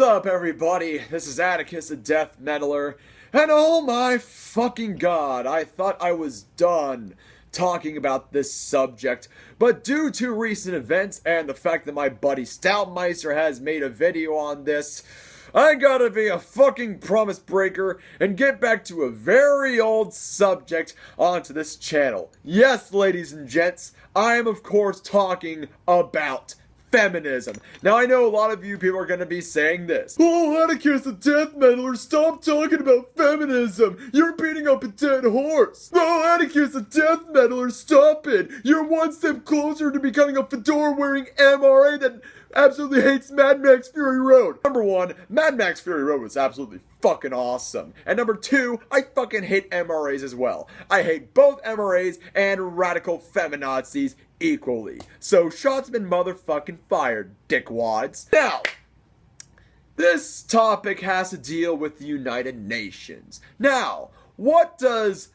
up, everybody? This is Atticus, the Death Meddler, and oh my fucking god, I thought I was done talking about this subject, but due to recent events and the fact that my buddy Stoutmeister has made a video on this, I gotta be a fucking promise breaker and get back to a very old subject onto this channel. Yes, ladies and gents, I am of course talking about feminism. Now I know a lot of you people are going to be saying this. Oh, Atticus the Death Meddler, stop talking about feminism. You're beating up a dead horse. Oh, Atticus the Death Meddler, stop it. You're one step closer to becoming a fedora-wearing MRA that absolutely hates Mad Max Fury Road. Number one, Mad Max Fury Road was absolutely fucking awesome. And number two, I fucking hate MRAs as well. I hate both MRAs and radical feminazis equally. So shots been motherfucking fired, dickwads. Now, this topic has to deal with the United Nations. Now, what does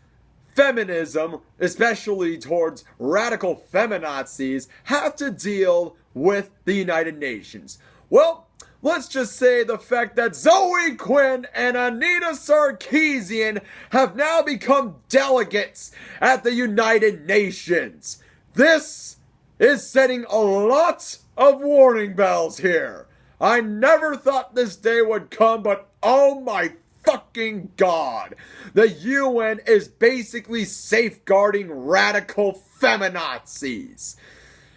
feminism, especially towards radical feminazis, have to deal with the United Nations? Well, let's just say the fact that Zoe Quinn and Anita Sarkeesian have now become delegates at the United Nations. This is setting a lot of warning bells here. I never thought this day would come, but oh my fucking god. The UN is basically safeguarding radical feminazis.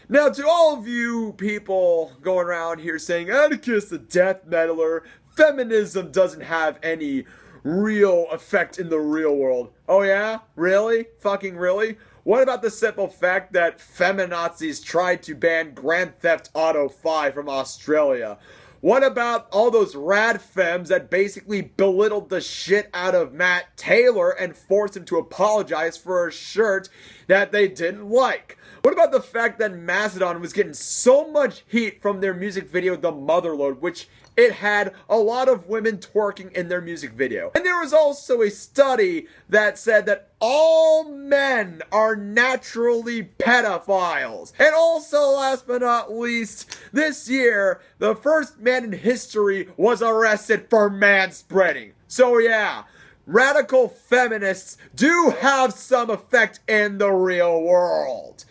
Now, to all of you people going around here saying, Atticus the Death Meddler, feminism doesn't have any real effect in the real world. Oh yeah? Really? Fucking really? What about the simple fact that feminazis tried to ban Grand Theft Auto 5 from Australia? What about all those Radfems that basically belittled the shit out of Matt Taylor and forced him to apologize for a shirt that they didn't like? What about the fact that Mastodon was getting so much heat from their music video, The Motherlode, which it had a lot of women twerking in their music video. And there was also a study that said that all men are naturally pedophiles. And also, last but not least, this year, the first man in history was arrested for manspreading. So yeah, radical feminists do have some effect in the real world.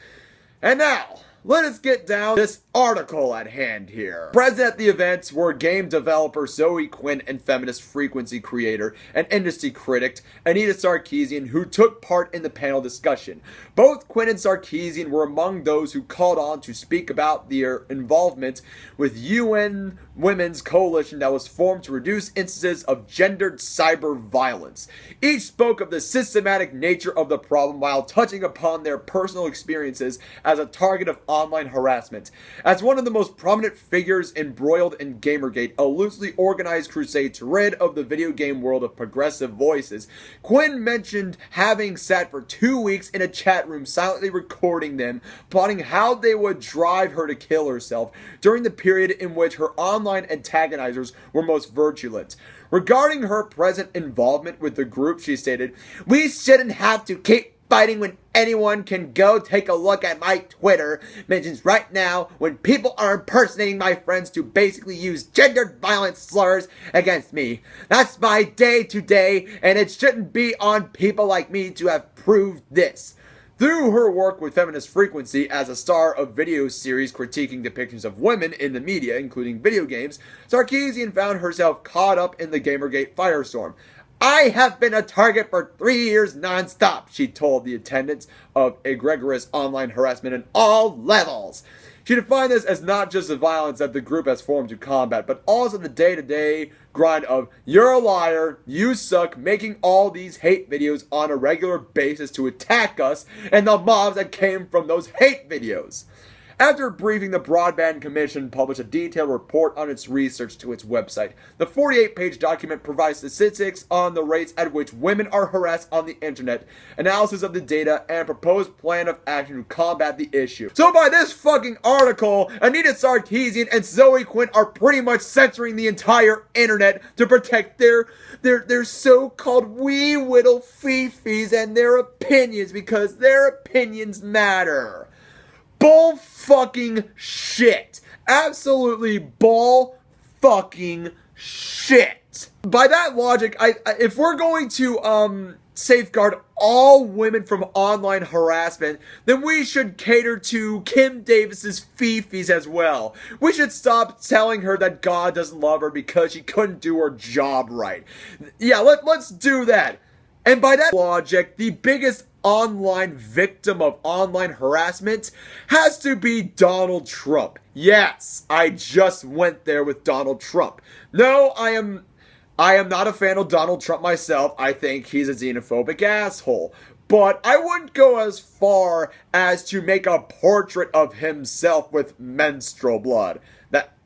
And now, let us get down to this article at hand here. Present at the events were game developer Zoe Quinn and feminist frequency creator and industry critic Anita Sarkeesian, who took part in the panel discussion. Both Quinn and Sarkeesian were among those who called on to speak about their involvement with UN Women's Coalition that was formed to reduce instances of gendered cyber violence. Each spoke of the systematic nature of the problem while touching upon their personal experiences as a target of online harassment. As one of the most prominent figures embroiled in Gamergate, a loosely organized crusade to rid of the video game world of progressive voices, Quinn mentioned having sat for 2 weeks in a chat room silently recording them, plotting how they would drive her to kill herself during the period in which her online antagonizers were most virulent. Regarding her present involvement with the group, she stated, "We shouldn't have to keep fighting when anyone can go take a look at my Twitter mentions right now when people are impersonating my friends to basically use gendered violence slurs against me. That's my day to day, and it shouldn't be on people like me to have proved this." Through her work with Feminist Frequency as a star of video series critiquing depictions of women in the media, including video games, Sarkeesian found herself caught up in the Gamergate firestorm. "I have been a target for 3 years non-stop," she told the attendants, of egregious online harassment at all levels. She defined this as not just the violence that the group has formed to combat, but also the day-to-day grind of, "You're a liar, you suck," making all these hate videos on a regular basis to attack us and the mobs that came from those hate videos. After briefing, the Broadband Commission published a detailed report on its research to its website. The 48-page document provides statistics on the rates at which women are harassed on the internet, analysis of the data, and a proposed plan of action to combat the issue. So by this fucking article, Anita Sarkeesian and Zoe Quinn are pretty much censoring the entire internet to protect their so-called Wee Widdle Feewingz and their opinions, because their opinions matter. Bull fucking shit. Absolutely bull fucking shit. By that logic, if we're going to safeguard all women from online harassment, then we should cater to Kim Davis's fifis as well. We should stop telling her that God doesn't love her because she couldn't do her job right. Yeah, let's do that. And by that logic, the biggest online victim of online harassment has to be Donald Trump. Yes, I just went there with Donald Trump. No, I am not a fan of Donald Trump myself. I think he's a xenophobic asshole. But I wouldn't go as far as to make a portrait of himself with menstrual blood.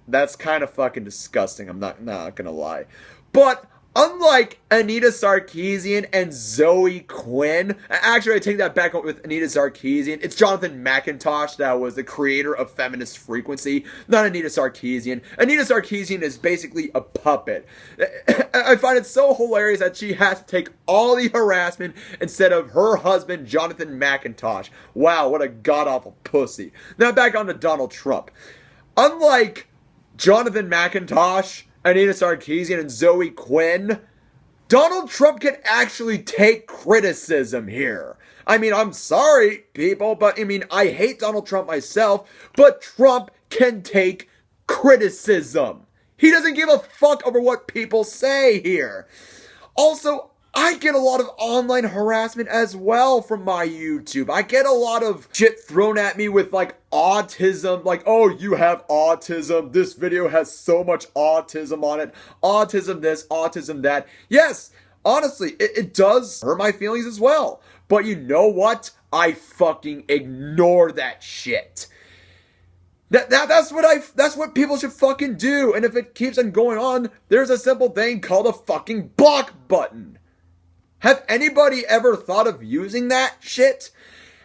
That's kind of fucking disgusting. I'm not gonna lie. But unlike Anita Sarkeesian and Zoe Quinn, actually I take that back with Anita Sarkeesian. It's Jonathan McIntosh that was the creator of Feminist Frequency, not Anita Sarkeesian. Anita Sarkeesian is basically a puppet. I find it so hilarious that she has to take all the harassment instead of her husband, Jonathan McIntosh. Wow, what a god-awful pussy. Now back on to Donald Trump. Unlike Jonathan McIntosh, Anita Sarkeesian, and Zoe Quinn, Donald Trump can actually take criticism here. I mean, I'm sorry, people, but I hate Donald Trump myself, but Trump can take criticism. He doesn't give a fuck over what people say here. Also, I get a lot of online harassment as well from my YouTube. I get a lot of shit thrown at me with autism, oh, you have autism, this video has so much autism on it, autism this, autism that. Yes, honestly, it does hurt my feelings as well. But you know what? I fucking ignore that shit. That's what people should fucking do. And if it keeps on going on, there's a simple thing called a fucking block button. Have anybody ever thought of using that shit?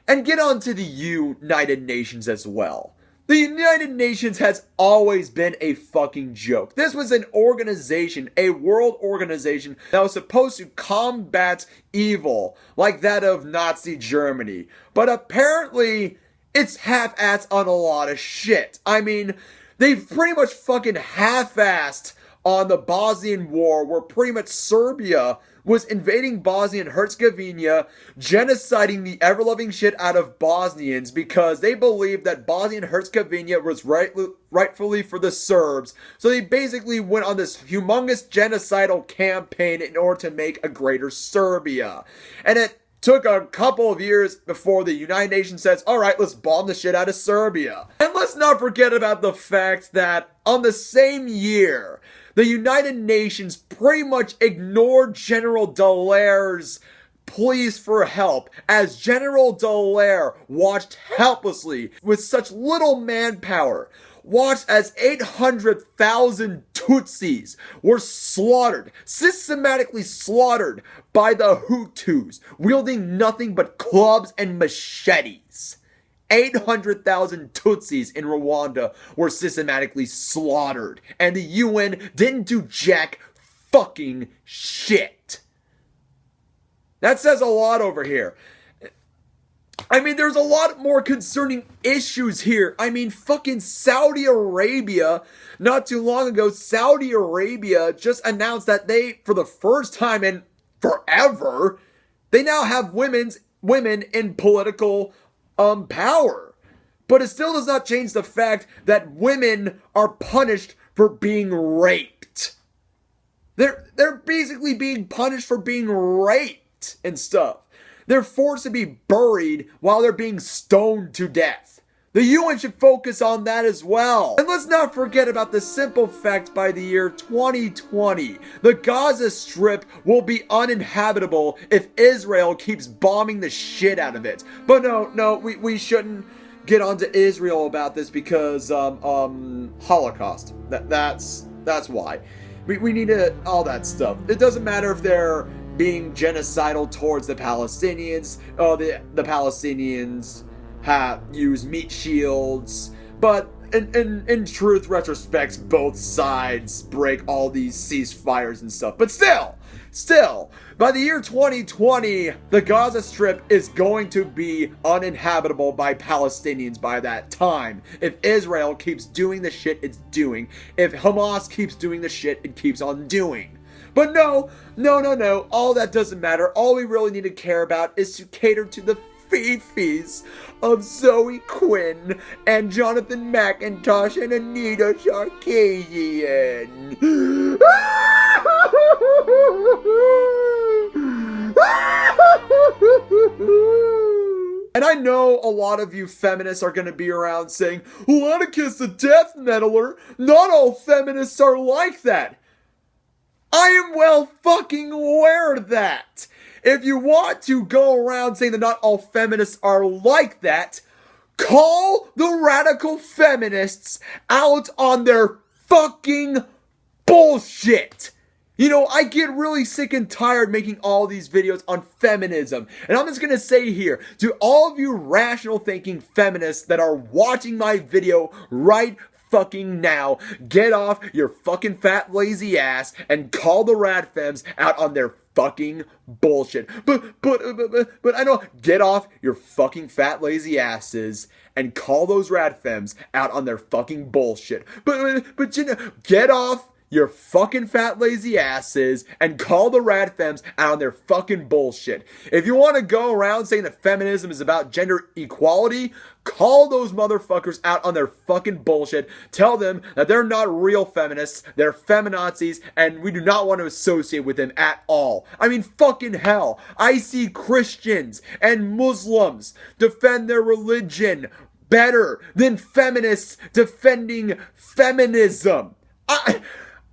And get on to the United Nations as well. The United Nations has always been a fucking joke. This was an organization, a world organization, that was supposed to combat evil, like that of Nazi Germany. But apparently, it's half-assed on a lot of shit. They've pretty much fucking half-assed on the Bosnian War, where pretty much Serbia was invading Bosnia and Herzegovina, genociding the ever-loving shit out of Bosnians because they believed that Bosnia and Herzegovina was rightfully for the Serbs. So they basically went on this humongous genocidal campaign in order to make a greater Serbia. And it took a couple of years before the United Nations says, alright, let's bomb the shit out of Serbia. And let's not forget about the fact that on the same year, the United Nations pretty much ignored General Dallaire's pleas for help, as General Dallaire watched helplessly with such little manpower, watched as 800,000 Tutsis were slaughtered, systematically slaughtered by the Hutus, wielding nothing but clubs and machetes. 800,000 Tutsis in Rwanda were systematically slaughtered, and the UN didn't do jack fucking shit. That says a lot over here. There's a lot more concerning issues here. Fucking Saudi Arabia, not too long ago, Saudi Arabia just announced that they, for the first time in forever, they now have women in political power. But it still does not change the fact that women are punished for being raped. They're basically being punished for being raped and stuff. They're forced to be buried while they're being stoned to death. The UN should focus on that as well. And let's not forget about the simple fact by the year 2020, the Gaza Strip will be uninhabitable if Israel keeps bombing the shit out of it. But no, we shouldn't get onto Israel about this because, Holocaust. That's why. We need to, all that stuff. It doesn't matter if they're being genocidal towards the Palestinians. The Palestinians use meat shields, but in truth, retrospects, both sides break all these ceasefires and stuff. But still, Still, by the year 2020, the Gaza Strip is going to be uninhabitable by Palestinians by that time. If Israel keeps doing the shit it's doing, if Hamas keeps doing the shit it keeps on doing. But no, all that doesn't matter. All we really need to care about is to cater to the fifis of Zoe Quinn and Jonathan McIntosh and Anita Sarkeesian. And I know a lot of you feminists are going to be around saying, Atticus the death meddler, not all feminists are like that. I am well fucking aware of that. If you want to go around saying that not all feminists are like that, call the radical feminists out on their fucking bullshit. You know, I get really sick and tired making all these videos on feminism. And I'm just gonna say here, to all of you rational thinking feminists that are watching my video right fucking now, get off your fucking fat lazy ass and call the Radfems out on their fucking bullshit. But I know, get off your fucking fat lazy asses and call those Radfems out on their fucking bullshit. But you know, get off your fucking fat lazy asses and call the Radfems out on their fucking bullshit. If you want to go around saying that feminism is about gender equality, call those motherfuckers out on their fucking bullshit. Tell them that they're not real feminists, they're feminazis, and we do not want to associate with them at all. I mean, fucking hell, I see Christians and Muslims defend their religion better than feminists defending feminism.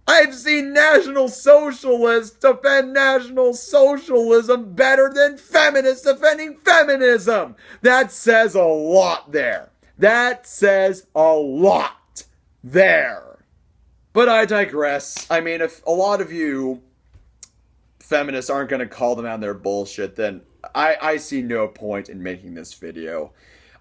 I've seen National Socialists defend National Socialism better than feminists defending feminism. That says a lot there. That says a lot there. But I digress. I mean, if a lot of you feminists aren't going to call them out their bullshit, then I see no point in making this video.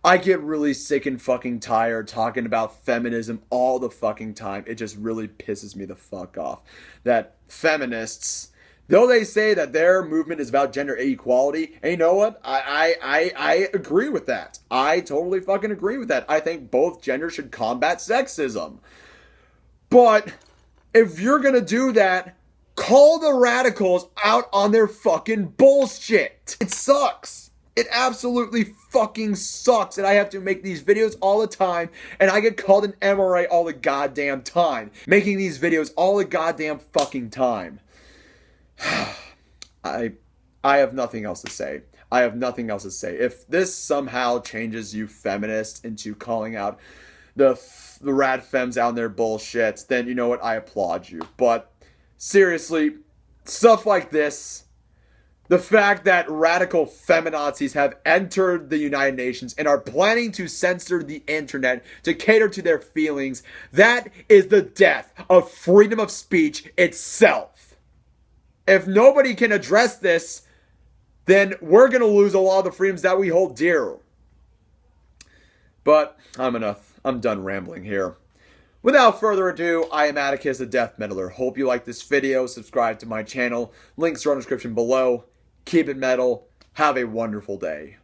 I get really sick and fucking tired talking about feminism all the fucking time. It just really pisses me the fuck off that feminists, though they say that their movement is about gender equality, and you know what? I agree with that. I totally fucking agree with that. I think both genders should combat sexism. But if you're gonna do that, call the radicals out on their fucking bullshit. It sucks. It absolutely fucking sucks that I have to make these videos all the time and I get called an MRA all the goddamn time. Making these videos all the goddamn fucking time. I have nothing else to say. I have nothing else to say. If this somehow changes you feminists into calling out the Radfems out on their bullshit, then you know what? I applaud you. But seriously, stuff like this, the fact that radical feminazis have entered the United Nations and are planning to censor the internet to cater to their feelings, that is the death of freedom of speech itself. If nobody can address this, then we're going to lose a lot of the freedoms that we hold dear. But I'm done rambling here. Without further ado, I am Atticus the Death Meddler. Hope you like this video. Subscribe to my channel. Links are in the description below. Keep it metal. Have a wonderful day.